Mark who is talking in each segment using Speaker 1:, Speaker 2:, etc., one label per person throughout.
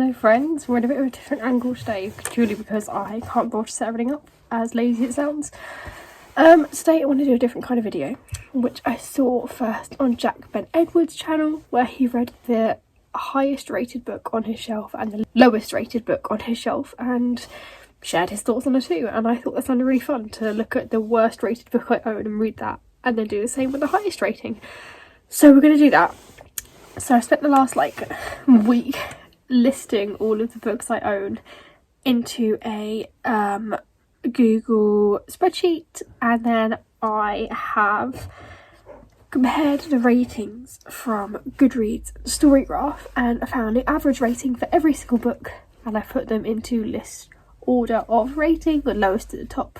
Speaker 1: Hello friends, we're in a bit of a different angle today purely because I can't bother to set everything up, as lazy as it sounds. Today I want to do a different kind of video, which I saw first on Jack Ben Edwards' channel, where he read the highest rated book on his shelf and the lowest rated book on his shelf and shared his thoughts on it too. And I thought that sounded really fun to look at the worst rated book I own and read that, and then do the same with the highest rating. So we're going to do that. So I spent the last week listing all of the books I own into a Google spreadsheet, and then I have compared the ratings from Goodreads Storygraph, and I found the average rating for every single book, and I put them into list order of rating, the lowest at the top,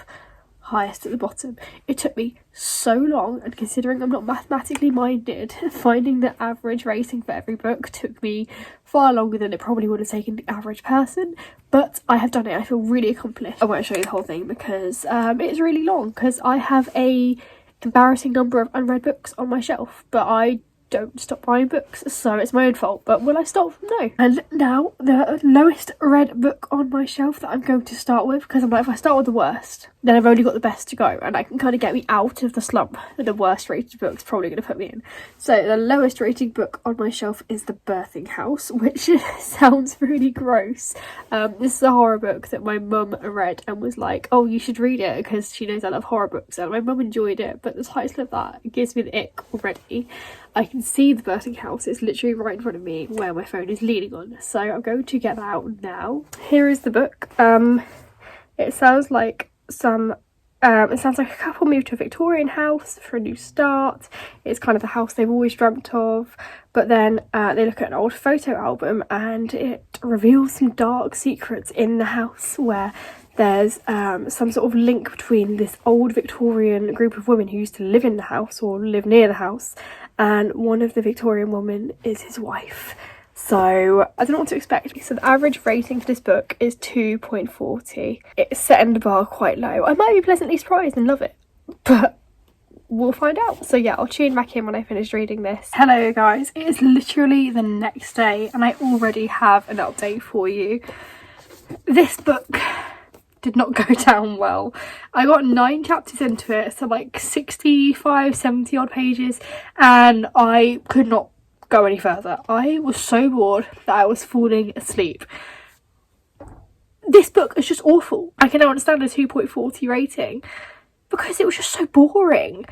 Speaker 1: highest at the bottom. It took me so long, and considering I'm not mathematically minded, finding the average rating for every book took me far longer than it probably would have taken the average person, but I have done it. I feel really accomplished. I won't show you the whole thing because it's really long, because I have a embarrassing number of unread books on my shelf, but I don't stop buying books, so it's my own fault. But will I stop? No. And now the lowest read book on my shelf that I'm going to start with, because I'm like, if I start with the worst, then I've only got the best to go, and I can kind of get me out of the slump that the worst rated book's probably going to put me in. So the lowest rated book on my shelf is The Birthing House, which sounds really gross. This is a horror book that my mum read and was like, oh, you should read it because she knows I love horror books, and my mum enjoyed it, but the title of that gives me the ick already. I can see The Birthing House, it's literally right in front of me where my phone is leaning on, so I'm going to get that out now. Here is the book. It sounds like a couple moved to a Victorian house for a new start. It's kind of the house they've always dreamt of, but then they look at an old photo album and it reveals some dark secrets in the house, where there's some sort of link between this old Victorian group of women who used to live in the house or live near the house, and one of the Victorian women is his wife. So I don't know what to expect. So the average rating for this book is 2.40. It's setting the bar quite low. I might be pleasantly surprised and love it, but we'll find out. So yeah, I'll tune back in when I finish reading this. Hello guys, it is literally the next day and I already have an update for you. This book did not go down well. I got 9 chapters into it, so 65, 70 odd pages, and I could not go any further. I was so bored that I was falling asleep. This book is just awful. I can now understand a 2.40 rating because it was just so boring.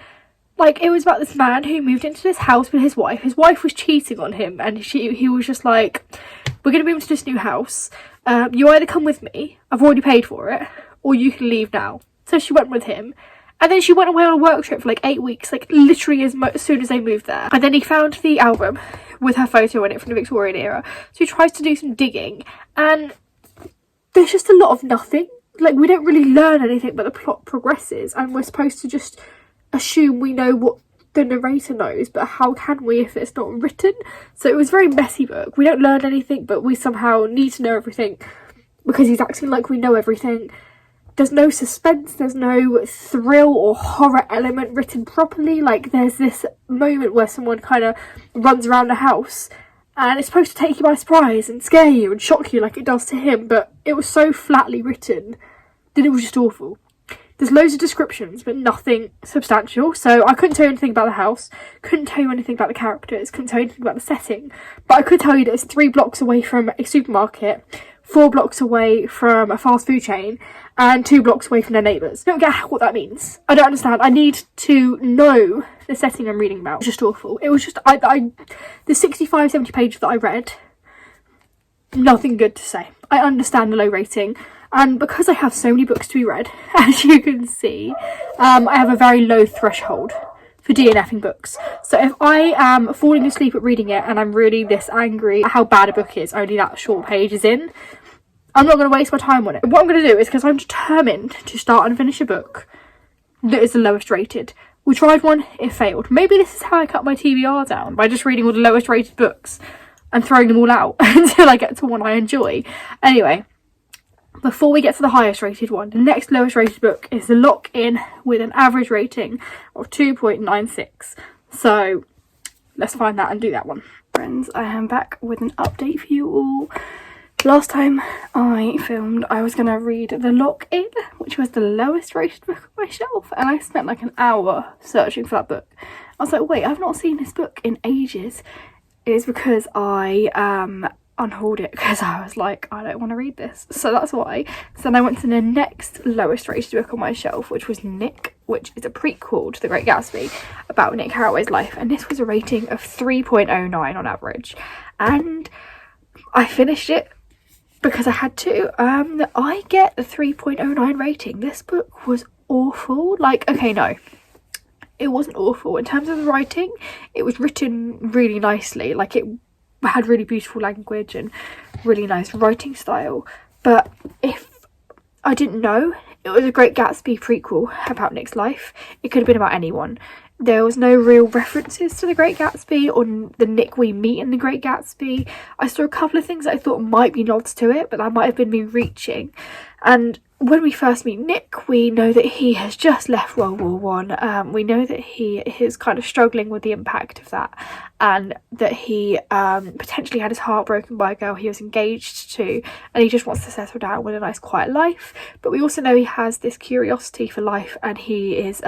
Speaker 1: It was about this man who moved into this house with his wife. His wife was cheating on him, and he was just like, we're going to move into this new house. You either come with me, I've already paid for it, or you can leave now. So she went with him. And then she went away on a work trip for 8 weeks, literally as soon as they moved there. And then he found the album with her photo in it from the Victorian era. So he tries to do some digging, and there's just a lot of nothing. We don't really learn anything, but the plot progresses, and we're supposed to just assume we know what the narrator knows, but how can we if it's not written? So it was a very messy book. We don't learn anything, but we somehow need to know everything because he's acting like we know everything. There's no suspense, there's no thrill or horror element written properly. There's this moment where someone kind of runs around the house and it's supposed to take you by surprise and scare you and shock you like it does to him, but it was so flatly written that it was just awful. There's loads of descriptions, but nothing substantial. So I couldn't tell you anything about the house, couldn't tell you anything about the characters, couldn't tell you anything about the setting. But I could tell you that it's 3 blocks away from a supermarket, 4 blocks away from a fast food chain, and 2 blocks away from their neighbours. I don't get what that means. I don't understand. I need to know the setting I'm reading about. It's just awful. It was just, the 65, 70 pages that I read, nothing good to say. I understand the low rating. And because I have so many books to be read, as you can see, I have a very low threshold for DNFing books. So if I am falling asleep at reading it and I'm really this angry at how bad a book is, only that short page is in, I'm not going to waste my time on it. What I'm going to do is, because I'm determined to start and finish a book that is the lowest rated. We tried one, it failed. Maybe this is how I cut my TBR down, by just reading all the lowest rated books and throwing them all out until I get to one I enjoy. Anyway, before we get to the highest rated one, the next lowest rated book is The Lock-In with an average rating of 2.96. So let's find that and do that one. Friends, I am back with an update for you all. Last time I filmed, I was going to read The Lock-In, which was the lowest rated book on my shelf, and I spent like an hour searching for that book. I was like, wait, I've not seen this book in ages. It is because I unhauled it because I was like, I don't want to read this. So that's why. So then I went to the next lowest rated book on my shelf, which was Nick, which is a prequel to The Great Gatsby about Nick Carraway's life. And this was a rating of 3.09 on average. And I finished it because I had to. I get a 3.09 rating. This book was awful. Like, okay, no, it wasn't awful. In terms of the writing, it was written really nicely. Like, it had really beautiful language and really nice writing style. But if I didn't know it was a Great Gatsby prequel about Nick's life, it could have been about anyone. There was no real references to The Great Gatsby or the Nick we meet in The Great Gatsby. I saw a couple of things that I thought might be nods to it, but that might have been me reaching. And when we first meet Nick, we know that he has just left World War One. We know that he is kind of struggling with the impact of that, and that he potentially had his heart broken by a girl he was engaged to, and he just wants to settle down with a nice quiet life. But we also know he has this curiosity for life, and he is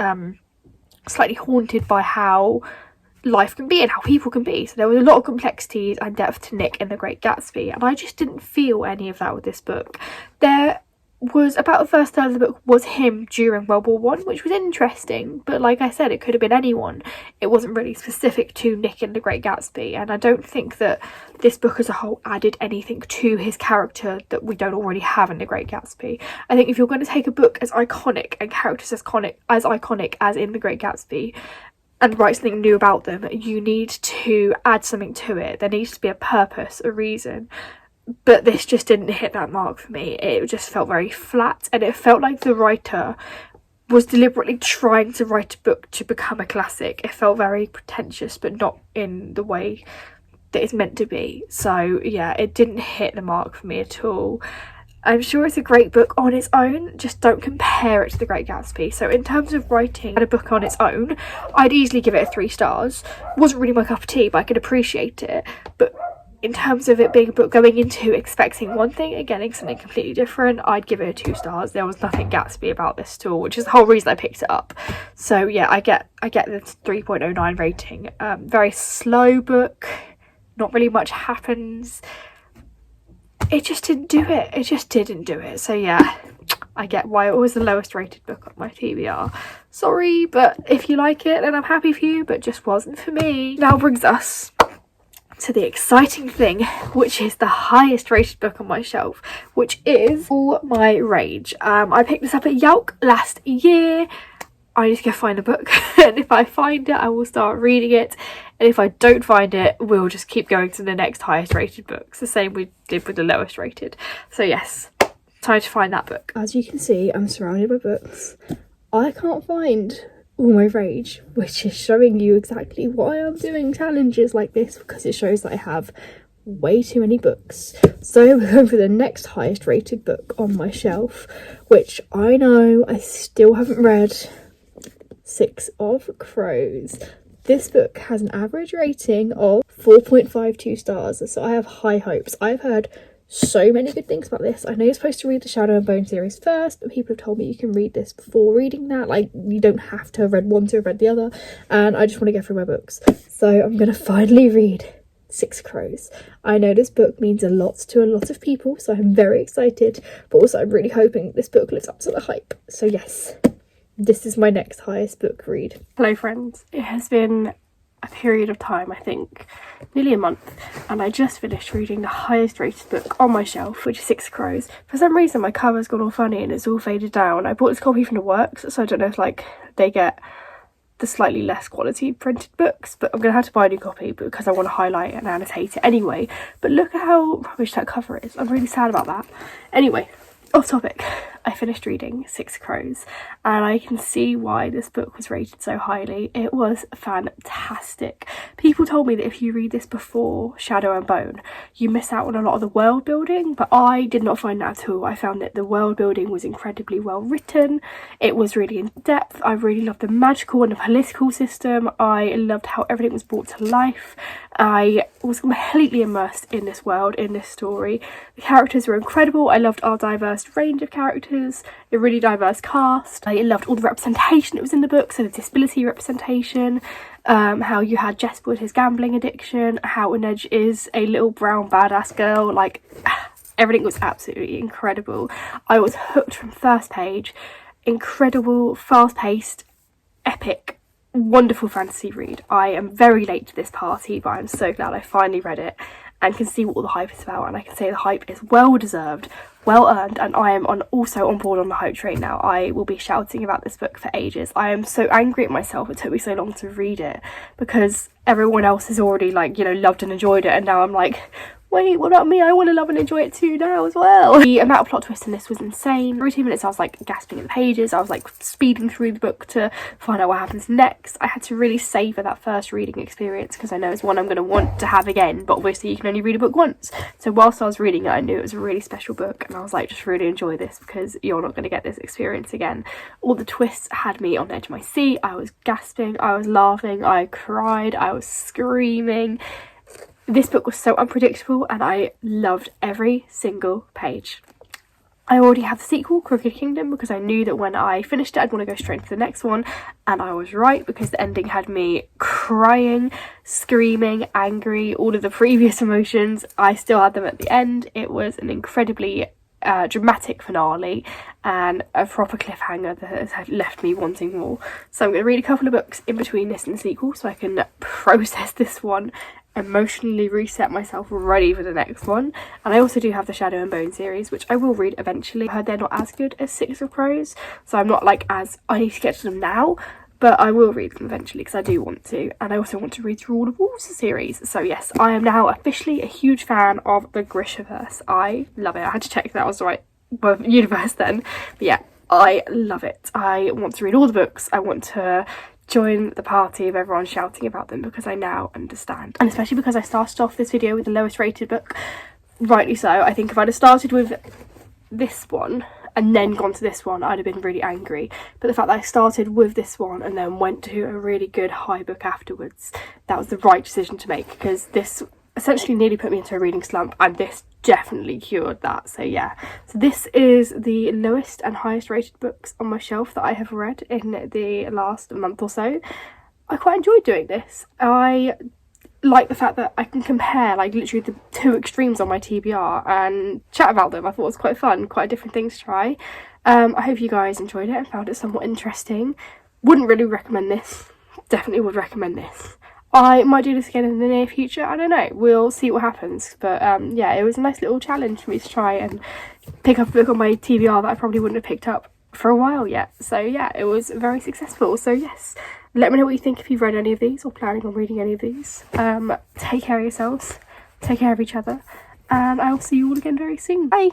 Speaker 1: slightly haunted by how life can be and how people can be. So there was a lot of complexities and depth to Nick in The Great Gatsby, and I just didn't feel any of that with this book. There was about the first third of the book was him during World War One, which was interesting, but like I said, it could have been anyone. It wasn't really specific to Nick in The Great Gatsby, and I don't think that this book as a whole added anything to his character that we don't already have in The Great Gatsby. I think if you're going to take a book as iconic and characters as iconic as in The Great Gatsby and write something new about them, you need to add something to it. There needs to be a purpose, a reason. But this just didn't hit that mark for me. It just felt very flat, and it felt like the writer was deliberately trying to write a book to become a classic. It felt very pretentious, but not in the way that it's meant to be. So yeah, it didn't hit the mark for me at all. I'm sure it's a great book on its own, just don't compare it to The Great Gatsby. So in terms of writing a book on its own, I'd easily give it a 3 stars. It wasn't really my cup of tea, but I could appreciate it. But in terms of it being a book going into expecting one thing and getting something completely different, I'd give it a 2 stars. There was nothing Gatsby about this at all, which is the whole reason I picked it up. So yeah, I get the 3.09 rating. Very slow book, not really much happens. It just didn't do it. It just didn't do it. So yeah, I get why it was the lowest rated book on my TBR. Sorry, but if you like it, then I'm happy for you, but just wasn't for me. Now brings us to the exciting thing, which is the highest rated book on my shelf, which is All My Rage. I picked this up at Yelk last year. I need to go find a book, and if I find it, I will start reading it, and if I don't find it, we'll just keep going to the next highest rated books, the same we did with the lowest rated. So yes, time to find that book. As you can see, I'm surrounded by books. I can't find All My Rage, which is showing you exactly why I'm doing challenges like this, because it shows that I have way too many books. So we're going for the next highest rated book on my shelf, which I know I still haven't read, 6 of Crows. This book has an average rating of 4.52 stars, so I have high hopes. I've heard so many good things about this. I know you're supposed to read the Shadow and Bone series first, but people have told me you can read this before reading that. Like, you don't have to have read one to have read the other, and I just want to get through my books. So I'm going to finally read 6 Crows. I know this book means a lot to a lot of people, so I'm very excited, but also I'm really hoping this book lives up to the hype. So yes, this is my next highest book read. Hello friends, it has been a period of time, I think nearly a month, and I just finished reading the highest rated book on my shelf, which is 6 Crows. For some reason my cover's gone all funny and it's all faded down. I bought this copy from the works, so I don't know if like they get the slightly less quality printed books, but I'm gonna have to buy a new copy because I want to highlight and annotate it anyway. But look at how rubbish that cover is. I'm really sad about that. Anyway, off topic. I finished reading Six Crows, and I can see why this book was rated so highly. It was fantastic. People told me that if you read this before Shadow and Bone, you miss out on a lot of the world building, but I did not find that at all. I found that the world building was incredibly well written. It was really in depth. I really loved the magical and the political system. I loved how everything was brought to life. I was completely immersed in this world, in this story. The characters were incredible. I loved our diverse range of characters, a really diverse cast. I loved all the representation that was in the book, so the disability representation, how you had Jesper with his gambling addiction, how Inej is a little brown badass girl, like everything was absolutely incredible. I was hooked from first page. Incredible, fast-paced, epic, wonderful fantasy read. I am very late to this party, but I'm so glad I finally read it and can see what all the hype is about, and I can say the hype is well deserved, well earned, and I am also on board on the hype train now. I will be shouting about this book for ages. I am so angry at myself it took me so long to read it, because everyone else has already, like, you know, loved and enjoyed it, and now I'm like, wait, what about me? I want to love and enjoy it too now as well. The amount of plot twists in this was insane. Every 2 minutes I was like gasping at the pages. I was like speeding through the book to find out what happens next. I had to really savour that first reading experience, because I know it's one I'm going to want to have again, but obviously you can only read a book once. So whilst I was reading it, I knew it was a really special book, and I was like, just really enjoy this, because you're not going to get this experience again. All the twists had me on the edge of my seat. I was gasping, I was laughing, I cried, I was screaming. This book was so unpredictable, and I loved every single page. I already have the sequel, Crooked Kingdom, because I knew that when I finished it I'd want to go straight to the next one, and I was right, because the ending had me crying, screaming, angry, all of the previous emotions. I still had them at the end. It was an incredibly dramatic finale and a proper cliffhanger that has left me wanting more. So I'm going to read a couple of books in between this and the sequel so I can process this one, emotionally reset myself, ready for the next one. And I also do have the Shadow and Bone series, which I will read eventually. I heard they're not as good as Six of Crows, so I'm not like as I need to get to them now, but I will read them eventually because I do want to. And I also want to read through all of Wolves series. So yes, I am now officially a huge fan of the Grishaverse. I love it. I had to check that was the right universe then, but yeah, I love it. I want to read all the books. I want to join the party of everyone shouting about them, because I now understand. And especially because I started off this video with the lowest rated book, rightly so. I think if I'd have started with this one and then gone to this one, I'd have been really angry. But the fact that I started with this one and then went to a really good high book afterwards, that was the right decision to make, because this essentially nearly put me into a reading slump, and this definitely cured that. So yeah, so this is the lowest and highest rated books on my shelf that I have read in the last month or so. I quite enjoyed doing this. I like the fact that I can compare like literally the two extremes on my TBR and chat about them. I thought it was quite fun, quite a different thing to try. I hope you guys enjoyed it and found it somewhat interesting. Wouldn't really recommend this, definitely would recommend this. I might do this again in the near future, I don't know, we'll see what happens. But yeah, it was a nice little challenge for me to try and pick up a book on my TBR that I probably wouldn't have picked up for a while yet. So yeah, it was very successful. So yes, let me know what you think if you've read any of these or planning on reading any of these. Take care of yourselves, take care of each other, and I will see you all again very soon. Bye!